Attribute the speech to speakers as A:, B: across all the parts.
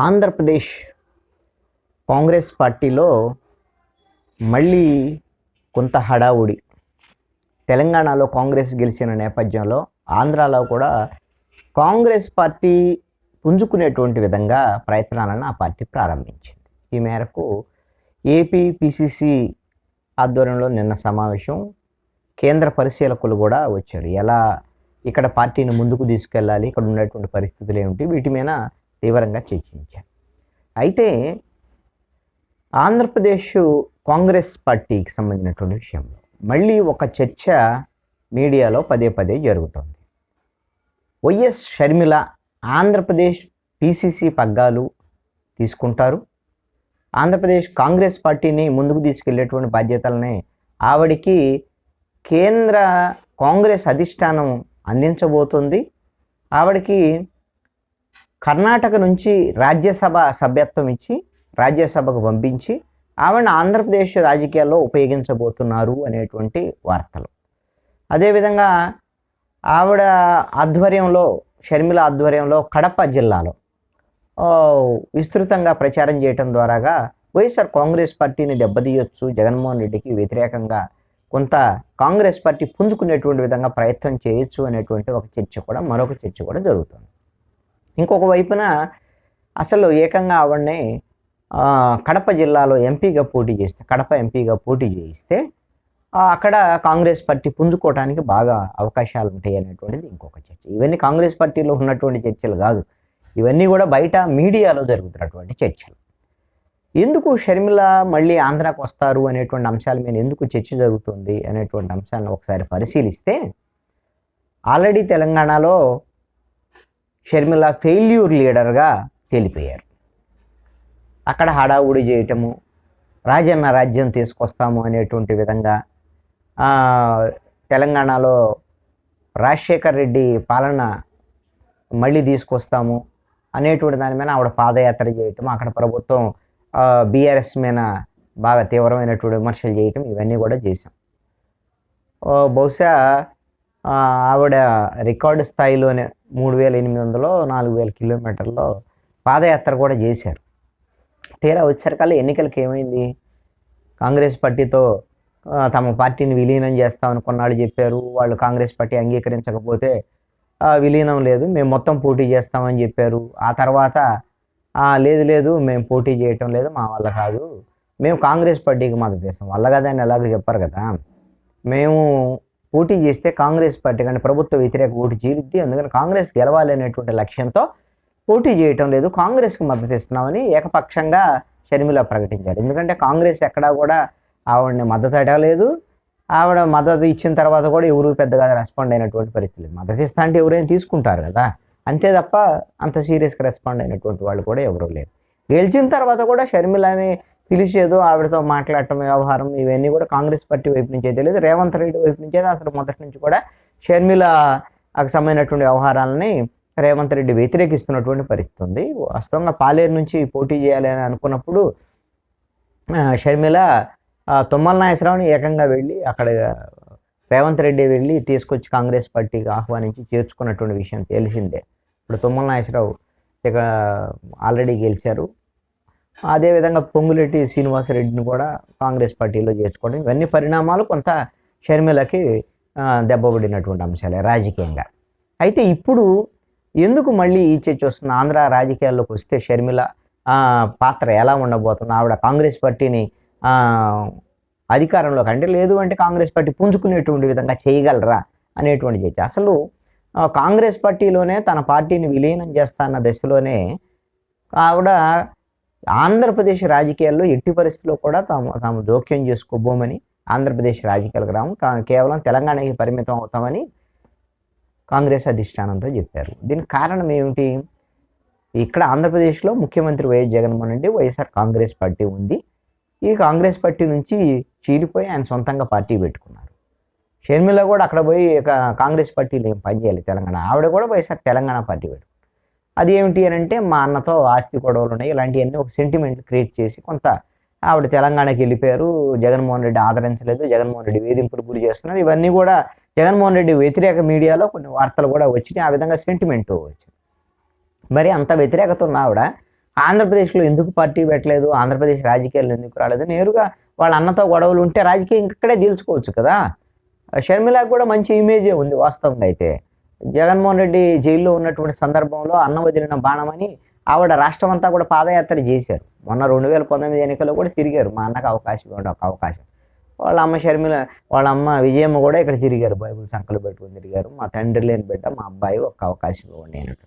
A: ఆంధ్రప్రదేశ్ కాంగ్రెస్ పార్టీలో మళ్ళీ కొంత హడావుడి. తెలంగాణలో కాంగ్రెస్ గెలిచిన నేపథ్యంలో ఆంధ్రాలో కూడా కాంగ్రెస్ పార్టీ పుంజుకునేటువంటి విధంగా ప్రయత్నాలను ఆ పార్టీ ప్రారంభించింది. ఈ మేరకు ఏపీ పిసిసి ఆధ్వర్యంలో నిన్న సమావేశం, కేంద్ర పరిశీలకులు కూడా వచ్చారు. ఎలా ఇక్కడ పార్టీని ముందుకు తీసుకెళ్ళాలి, ఇక్కడ ఉన్నటువంటి పరిస్థితులు ఏమిటి, వీటి మీద తీవ్రంగా చర్చించారు. అయితే ఆంధ్రప్రదేశ్ కాంగ్రెస్ పార్టీకి సంబంధించినటువంటి విషయంలో మళ్ళీ ఒక చర్చ మీడియాలో పదే పదే జరుగుతుంది. వైఎస్ షర్మిల ఆంధ్రప్రదేశ్ పిసిసి పగ్గాలు తీసుకుంటారు, ఆంధ్రప్రదేశ్ కాంగ్రెస్ పార్టీని ముందుకు తీసుకెళ్లేటువంటి బాధ్యతలని ఆవిడికి కేంద్ర కాంగ్రెస్ అధిష్టానం అందించబోతుంది. ఆవిడకి కర్ణాటక నుంచి రాజ్యసభ సభ్యత్వం ఇచ్చి రాజ్యసభకు పంపించి ఆవిడని ఆంధ్రప్రదేశ్ రాజకీయాల్లో ఉపయోగించబోతున్నారు అనేటువంటి వార్తలు. అదేవిధంగా ఆవిడ ఆధ్వర్యంలో, షర్మిల ఆధ్వర్యంలో కడప జిల్లాలో విస్తృతంగా ప్రచారం చేయటం ద్వారాగా వైఎస్ఆర్ కాంగ్రెస్ పార్టీని దెబ్బతీయొచ్చు, జగన్మోహన్ రెడ్డికి వ్యతిరేకంగా కొంత కాంగ్రెస్ పార్టీ పుంజుకునేటువంటి విధంగా ప్రయత్నం చేయొచ్చు అనేటువంటి ఒక చర్చ కూడా, మరొక చర్చ కూడా జరుగుతుంది. ఇంకొక వైపున అసలు ఏకంగా ఆవిడని కడప జిల్లాలో ఎంపీగా పోటీ చేస్తే, కడప ఎంపీగా పోటీ చేయిస్తే అక్కడ కాంగ్రెస్ పార్టీ పుంజుకోవడానికి బాగా అవకాశాలు ఉంటాయి అనేటువంటిది ఇంకొక చర్చ. ఇవన్నీ కాంగ్రెస్ పార్టీలో ఉన్నటువంటి చర్చలు కాదు, ఇవన్నీ కూడా బయట మీడియాలో జరుగుతున్నటువంటి చర్చలు. ఎందుకు షర్మిల మళ్ళీ ఆంధ్రాకు వస్తారు అనేటువంటి అంశాల మీద ఎందుకు చర్చ జరుగుతుంది అనేటువంటి అంశాలను ఒకసారి పరిశీలిస్తే, ఆల్రెడీ తెలంగాణలో షర్మిల ఫెయిల్యూర్ లీడర్గా తేలిపోయారు. అక్కడ హడావుడి చేయటము, రాజన్న రాజ్యం తీసుకొస్తాము అనేటువంటి విధంగా, తెలంగాణలో రాజశేఖర్ రెడ్డి పాలన మళ్ళీ తీసుకొస్తాము అనేటువంటి దాని మీద ఆవిడ పాదయాత్ర చేయటం, అక్కడ ప్రభుత్వం బీఆర్ఎస్ మీద బాగా తీవ్రమైనటువంటి విమర్శలు చేయటం, ఇవన్నీ కూడా చేశాం. బహుశా ఆవిడ రికార్డు స్థాయిలోనే 3800 4000 కిలోమీటర్లో పాదయాత్ర కూడా చేశారు. తీరా వచ్చేసరికల్లా ఎన్నికలకి ఏమైంది, కాంగ్రెస్ పార్టీతో తమ పార్టీని విలీనం చేస్తామని కొన్నాళ్ళు చెప్పారు. వాళ్ళు కాంగ్రెస్ పార్టీ అంగీకరించకపోతే విలీనం లేదు, మేము మొత్తం పోటీ చేస్తామని చెప్పారు. ఆ తర్వాత లేదు మేము పోటీ చేయటం లేదు, మా వల్ల కాదు, మేము కాంగ్రెస్ పార్టీకి మద్దతు ఇస్తాం. వల్ల కదా అని ఎలాగో చెప్పారు కదా, మేము పోటీ చేస్తే కాంగ్రెస్ పార్టీ కానీ ప్రభుత్వ వ్యతిరేక ఓటు చీలిద్ది, అందుకని కాంగ్రెస్ గెలవాలి అనేటువంటి లక్ష్యంతో పోటీ చేయటం లేదు, కాంగ్రెస్కి మద్దతు ఇస్తున్నామని ఏకపక్షంగా షర్మిల ప్రకటించారు. ఎందుకంటే కాంగ్రెస్ ఎక్కడా కూడా ఆవిడని మద్దతు అడగలేదు. ఆవిడ మద్దతు ఇచ్చిన తర్వాత కూడా ఎవరు పెద్దగా రెస్పాండ్ అయినటువంటి పరిస్థితి. మద్దతు ఇస్తా అంటే ఎవరైనా తీసుకుంటారు కదా, అంతే తప్ప అంత సీరియస్గా రెస్పాండ్ అయినటువంటి వాళ్ళు కూడా ఎవరూ లేరు. గెలిచిన తర్వాత కూడా షర్మిలని పిలిచేదో, ఆవిడతో మాట్లాడటం, వ్యవహారం, ఇవన్నీ కూడా కాంగ్రెస్ పార్టీ వైపు నుంచి అయితే లేదు, రేవంత్ రెడ్డి వైపు నుంచి అయితే అసలు మొదటి నుంచి కూడా షర్మిలకు సంబంధించినటువంటి వ్యవహారాలని రేవంత్ రెడ్డి వ్యతిరేకిస్తున్నటువంటి పరిస్థితి ఉంది. వాస్తవంగా పాలేరు నుంచి పోటీ చేయాలి అని అనుకున్నప్పుడు షర్మిల తుమ్మల నాగేశ్వరరావుని ఏకంగా వెళ్ళి అక్కడ రేవంత్ రెడ్డి వెళ్ళి తీసుకొచ్చి కాంగ్రెస్ పార్టీకి ఆహ్వానించి చేర్చుకున్నటువంటి విషయం తెలిసిందే. ఇప్పుడు తుమ్మల నాగేశ్వరరావు ఇక ఆల్రెడీ గెలిచారు. అదేవిధంగా పొంగులేటి శ్రీనివాసరెడ్డిని కూడా కాంగ్రెస్ పార్టీలో చేర్చుకోవడం, ఇవన్నీ పరిణామాలు కొంత షర్మిలకి దెబ్బపడినటువంటి అంశాలే రాజకీయంగా. అయితే ఇప్పుడు ఎందుకు మళ్ళీ ఈ చర్చ వస్తుంది, ఆంధ్ర రాజకీయాల్లోకి వస్తే షర్మిల పాత్ర ఎలా ఉండబోతుంది, ఆవిడ కాంగ్రెస్ పార్టీని అధికారంలోకి అంటే లేదు అంటే కాంగ్రెస్ పార్టీ పుంజుకునేటువంటి విధంగా చేయగలరా అనేటువంటి చర్చ. అసలు కాంగ్రెస్ పార్టీలోనే తన పార్టీని విలీనం చేస్తాన్న దశలోనే ఆవిడ ఆంధ్రప్రదేశ్ రాజకీయాల్లో ఎట్టి పరిస్థితుల్లో కూడా తాము జోక్యం చేసుకోబోమని, ఆంధ్రప్రదేశ్ రాజకీయాలకు రాము, కేవలం తెలంగాణకి పరిమితం అవుతామని కాంగ్రెస్ అధిష్టానంతో చెప్పారు. దీనికి కారణం ఏమిటి, ఇక్కడ ఆంధ్రప్రదేశ్లో ముఖ్యమంత్రి వైఎస్ జగన్మోహన్ రెడ్డి వైఎస్ఆర్ కాంగ్రెస్ పార్టీ ఉంది. ఈ కాంగ్రెస్ పార్టీ నుంచి చీలిపోయి ఆయన సొంతంగా పార్టీ పెట్టుకున్నారు. షర్మిల కూడా అక్కడ పోయి కాంగ్రెస్ పార్టీలో ఏం పనిచేయాలి తెలంగాణ, ఆవిడ కూడా వైఎస్ఆర్ తెలంగాణ పార్టీ పెట్టుకున్నారు. అది ఏమిటి అని అంటే, మా అన్నతో ఆస్తి గొడవలు ఉన్నాయి, ఇలాంటివన్నీ ఒక సెంటిమెంట్ క్రియేట్ చేసి కొంత ఆవిడ తెలంగాణకి వెళ్ళిపోయారు. జగన్మోహన్ రెడ్డి ఆదరించలేదు, జగన్మోహన్ రెడ్డి వేధింపులు గురి చేస్తున్నారు, ఇవన్నీ కూడా జగన్మోహన్ రెడ్డి వ్యతిరేక మీడియాలో కొన్ని వార్తలు కూడా వచ్చినాయి. ఆ విధంగా సెంటిమెంట్ వచ్చింది. మరి అంత వ్యతిరేకత ఉన్న ఆవిడ ఆంధ్రప్రదేశ్లో ఎందుకు పార్టీ పెట్టలేదు, ఆంధ్రప్రదేశ్ రాజకీయాల్లో ఎందుకు రాలేదు, నేరుగా వాళ్ళ అన్నతో గొడవలు ఉంటే రాజకీయం ఇక్కడే తీల్చుకోవచ్చు కదా. షర్మిలకు కూడా మంచి ఇమేజే ఉంది వాస్తవంగా అయితే. జగన్మోహన్ రెడ్డి జైల్లో ఉన్నటువంటి సందర్భంలో అన్న వదిలిన బాణమని ఆవిడ రాష్ట్రం అంతా కూడా పాదయాత్ర చేశారు. మొన్న 2019 ఎన్నికల్లో కూడా తిరిగారు, మా అన్నకు అవకాశం ఇవ్వండి, ఒక అవకాశం. వాళ్ళ అమ్మ షర్మిల, వాళ్ళ అమ్మ విజయమ్మ కూడా ఇక్కడ తిరిగారు, బైబుల్ సంకలు పెట్టుకుని తిరిగారు. మా తండ్రి లేని బిడ్డ, మా అబ్బాయి ఒక్క అవకాశం ఇవ్వండి అన్నట్టు.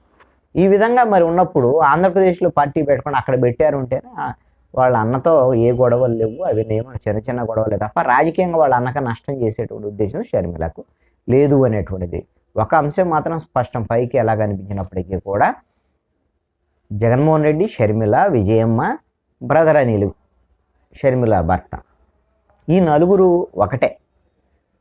A: ఈ విధంగా మరి ఉన్నప్పుడు ఆంధ్రప్రదేశ్లో పార్టీ పెట్టకుండా అక్కడ పెట్టారు ఉంటేనే వాళ్ళ అన్నతో ఏ గొడవలు లేవు, అవి ఏమో చిన్న చిన్న గొడవలే తప్ప రాజకీయంగా వాళ్ళ అన్నక నష్టం చేసేటువంటి ఉద్దేశం షర్మిలకు లేదు అనేటువంటిది ఒక అంశం మాత్రం స్పష్టం. పైకి ఎలా కనిపించినప్పటికీ కూడా జగన్మోహన్ రెడ్డి, షర్మిల, విజయమ్మ, బ్రదర్ అనిలు షర్మిల భర్త, ఈ నలుగురు ఒకటే.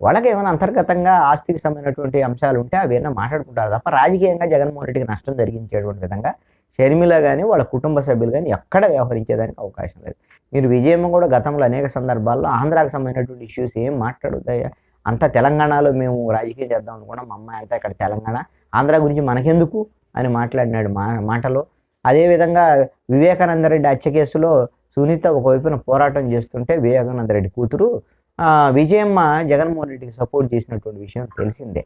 A: వాళ్ళకి ఏమైనా అంతర్గతంగా ఆస్తికి సంబంధించినటువంటి అంశాలు ఉంటే అవి ఏమైనా మాట్లాడుకుంటారు తప్ప రాజకీయంగా జగన్మోహన్ రెడ్డికి నష్టం జరిగించేటువంటి విధంగా షర్మిల కానీ వాళ్ళ కుటుంబ సభ్యులు కానీ ఎక్కడ వ్యవహరించేదానికి అవకాశం లేదు. మీరు విజయమ్మ కూడా గతంలో అనేక సందర్భాల్లో ఆంధ్రాకు సంబంధించినటువంటి ఇష్యూస్ ఏం మాట్లాడుతాయా, అంతా తెలంగాణలో మేము రాజకీయం చేద్దాం అనుకున్నాం, మా అమ్మాయి అంతా ఇక్కడ తెలంగాణ, ఆంధ్ర గురించి మనకెందుకు అని మాట్లాడినాడు మాటలో. అదేవిధంగా వివేకానంద రెడ్డి హత్య కేసులో సునీత ఒకవైపున పోరాటం చేస్తుంటే వివేకానంద రెడ్డి కూతురు విజయమ్మ జగన్మోహన్ రెడ్డికి సపోర్ట్ చేసినటువంటి విషయం తెలిసిందే.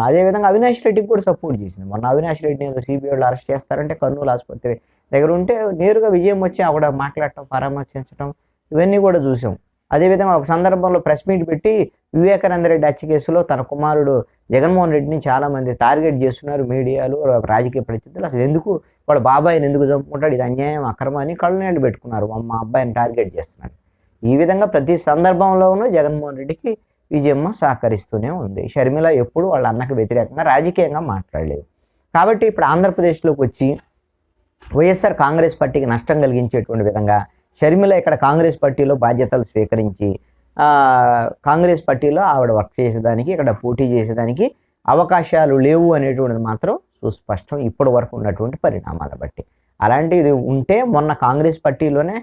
A: అదేవిధంగా అవినాష్ రెడ్డికి కూడా సపోర్ట్ చేసింది. మొన్న అవినాష్ రెడ్డిని ఏదో సిబిఐలో అరెస్ట్ చేస్తారంటే కర్నూలు ఆసుపత్రి దగ్గర ఉంటే నేరుగా విజయం వచ్చి ఆవిడ మాట్లాడటం, పరామర్శించడం ఇవన్నీ కూడా చూసాం. అదేవిధంగా ఒక సందర్భంలో ప్రెస్ మీట్ పెట్టి వివేకానంద రెడ్డి హత్య కేసులో తన కుమారుడు జగన్మోహన్ రెడ్డిని చాలామంది టార్గెట్ చేస్తున్నారు, మీడియాలు, రాజకీయ ప్రతినిధులు. అసలు ఎందుకు వాడు బాబాయిని ఎందుకు చంపుకుంటాడు, ఇది అన్యాయం, అక్రమం అని కళ్ళు నీళ్ళు పెట్టుకున్నారు, మా అబ్బాయిని టార్గెట్ చేస్తున్నారు. ఈ విధంగా ప్రతి సందర్భంలోనూ జగన్మోహన్ రెడ్డికి విజయమ్మ సహకరిస్తూనే ఉంది. షర్మిల ఎప్పుడు వాళ్ళ అన్నకు వ్యతిరేకంగా రాజకీయంగా మాట్లాడలేదు. కాబట్టి ఇప్పుడు ఆంధ్రప్రదేశ్లోకి వచ్చి వైఎస్ఆర్ కాంగ్రెస్ పార్టీకి నష్టం కలిగించేటువంటి విధంగా షర్మిల ఇక్కడ కాంగ్రెస్ పార్టీలో బాధ్యతలు స్వీకరించి కాంగ్రెస్ పార్టీలో ఆవిడ వర్క్ చేసేదానికి, ఇక్కడ పోటీ చేసేదానికి అవకాశాలు లేవు అనేటువంటిది మాత్రం సుస్పష్టం ఇప్పటి వరకు ఉన్నటువంటి పరిణామాల బట్టి. అలాంటిది ఉంటే మొన్న కాంగ్రెస్ పార్టీలోనే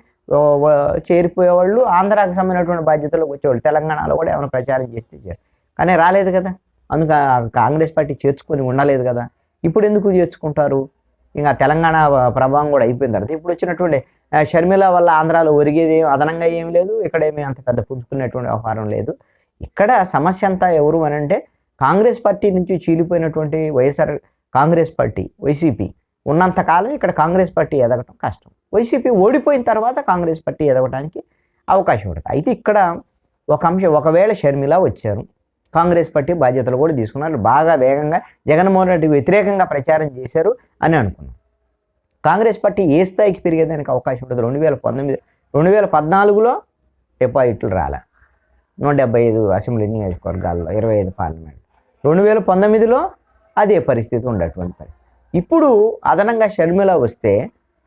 A: చేరిపోయేవాళ్ళు, ఆంధ్రాకి సంబంధించినటువంటి బాధ్యతలోకి వచ్చేవాళ్ళు, తెలంగాణలో కూడా ఏమైనా ప్రచారం చేస్తే కానీ రాలేదు కదా. అందుకు కాంగ్రెస్ పార్టీ చేర్చుకొని ఉండలేదు కదా. ఇప్పుడు ఎందుకు చేర్చుకుంటారు? ఇంకా తెలంగాణ ప్రభావం కూడా అయిపోయిన తర్వాత ఇప్పుడు వచ్చినటువంటి షర్మిల వల్ల ఆంధ్రాలో ఒరిగేది అదనంగా ఏం లేదు, ఇక్కడేమీ అంత పెద్ద పుంజుకునేటువంటి వ్యవహారం లేదు. ఇక్కడ సమస్య అంతా ఎవరు అని అంటే కాంగ్రెస్ పార్టీ నుంచి చీలిపోయినటువంటి వైఎస్ఆర్ కాంగ్రెస్ పార్టీ, వైసీపీ ఉన్నంతకాలం ఇక్కడ కాంగ్రెస్ పార్టీ ఎదగటం కష్టం. వైసీపీ ఓడిపోయిన తర్వాత కాంగ్రెస్ పార్టీ ఎదగటానికి అవకాశం ఉంటుంది. అయితే ఇక్కడ ఒక అంశం, ఒకవేళ షర్మిల వచ్చారు, కాంగ్రెస్ పార్టీ బాధ్యతలు కూడా తీసుకున్నారు, బాగా వేగంగా జగన్మోహన్ రెడ్డికి వ్యతిరేకంగా ప్రచారం చేశారు అని అనుకున్నాం. కాంగ్రెస్ పార్టీ ఏ స్థాయికి పెరిగేదానికి అవకాశం ఉంటుంది? 2014లో డిపాజిట్లు రాలే, 175 అసెంబ్లీ నియోజకవర్గాల్లో, 25 పార్లమెంట్. 2019లో అదే పరిస్థితి ఉండేటువంటి పరిస్థితి. ఇప్పుడు అదనంగా షర్మిల వస్తే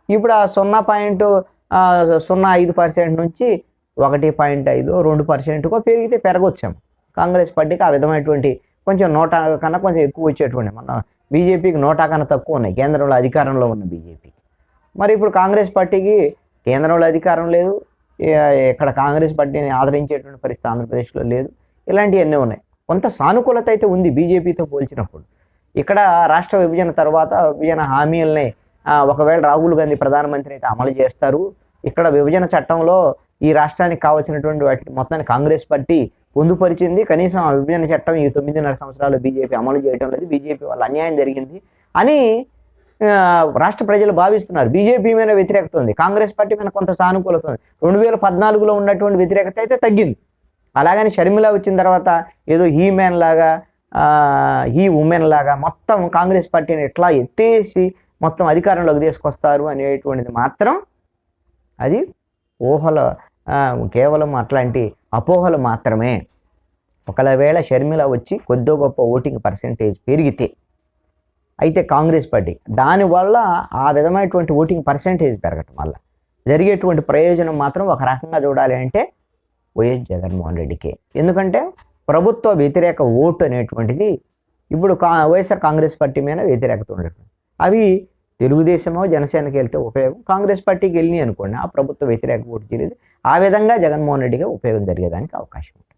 A: ఇప్పుడు ఆ 0.05% నుంచి 1.5, 2%కో పెరగొచ్చాము. కాంగ్రెస్ పార్టీకి ఆ విధమైనటువంటి కొంచెం 100 కన్నా కొంచెం ఎక్కువ వచ్చేటువంటి, మన బీజేపీకి 100 కన్నా తక్కువ ఉన్నాయి కేంద్రంలో అధికారంలో ఉన్న బీజేపీకి. మరి ఇప్పుడు కాంగ్రెస్ పార్టీకి కేంద్రంలో అధికారం లేదు, ఇక్కడ కాంగ్రెస్ పార్టీని ఆదరించేటువంటి పరిస్థితి ఆంధ్రప్రదేశ్లో లేదు. ఇలాంటివన్నీ ఉన్నాయి. కొంత సానుకూలత అయితే ఉంది బీజేపీతో పోల్చినప్పుడు. ఇక్కడ రాష్ట్ర విభజన తర్వాత విభజన హామీలని ఒకవేళ రాహుల్ గాంధీ ప్రధానమంత్రి అయితే అమలు చేస్తారు. ఇక్కడ విభజన చట్టంలో ఈ రాష్ట్రానికి కావాల్సినటువంటి వాటిని మొత్తాన్ని కాంగ్రెస్ పార్టీ పొందుపరిచింది. కనీసం ఆ విభజన చట్టం ఈ 9.5 సంవత్సరాలు బీజేపీ అమలు చేయడం లేదు, బీజేపీ వల్ల అన్యాయం జరిగింది అని రాష్ట్ర ప్రజలు భావిస్తున్నారు. బీజేపీ మీద వ్యతిరేకత ఉంది, కాంగ్రెస్ పార్టీ మీద కొంత సానుకూలత ఉంది. 2014లో ఉన్నటువంటి వ్యతిరేకత అయితే తగ్గింది. అలాగని షర్మిల వచ్చిన తర్వాత ఏదో హీ మ్యాన్ లాగా, హీ ఉమెన్ లాగా మొత్తం కాంగ్రెస్ పార్టీని ఎట్లా ఎత్తేసి మొత్తం అధికారంలోకి తీసుకొస్తారు అనేటువంటిది మాత్రం అది ఊహల, కేవలం అట్లాంటి అపోహలు మాత్రమే. ఒకవేళ షర్మిల వచ్చి కొద్దో గొప్ప ఓటింగ్ పర్సెంటేజ్ పెరిగితే అయితే కాంగ్రెస్ పార్టీ, దానివల్ల ఆ విధమైనటువంటి ఓటింగ్ పర్సెంటేజ్ పెరగటం వల్ల జరిగేటువంటి ప్రయోజనం మాత్రం ఒక రకంగా చూడాలి అంటే వైఎస్ జగన్మోహన్ రెడ్డికే. ఎందుకంటే ప్రభుత్వ వ్యతిరేక ఓటు అనేటువంటిది ఇప్పుడు వైఎస్ఆర్ కాంగ్రెస్ పార్టీ మీద వ్యతిరేకత ఉండటం, అవి తెలుగుదేశమో జనసేనకి వెళ్తే ఉపయోగం, కాంగ్రెస్ పార్టీకి వెళ్ళి అనుకోండి ఆ ప్రభుత్వ వ్యతిరేక ఓటు జరిగేది. ఆ విధంగా జగన్మోహన్ రెడ్డిగా ఉపయోగం జరిగేదానికి అవకాశం ఉంటుంది.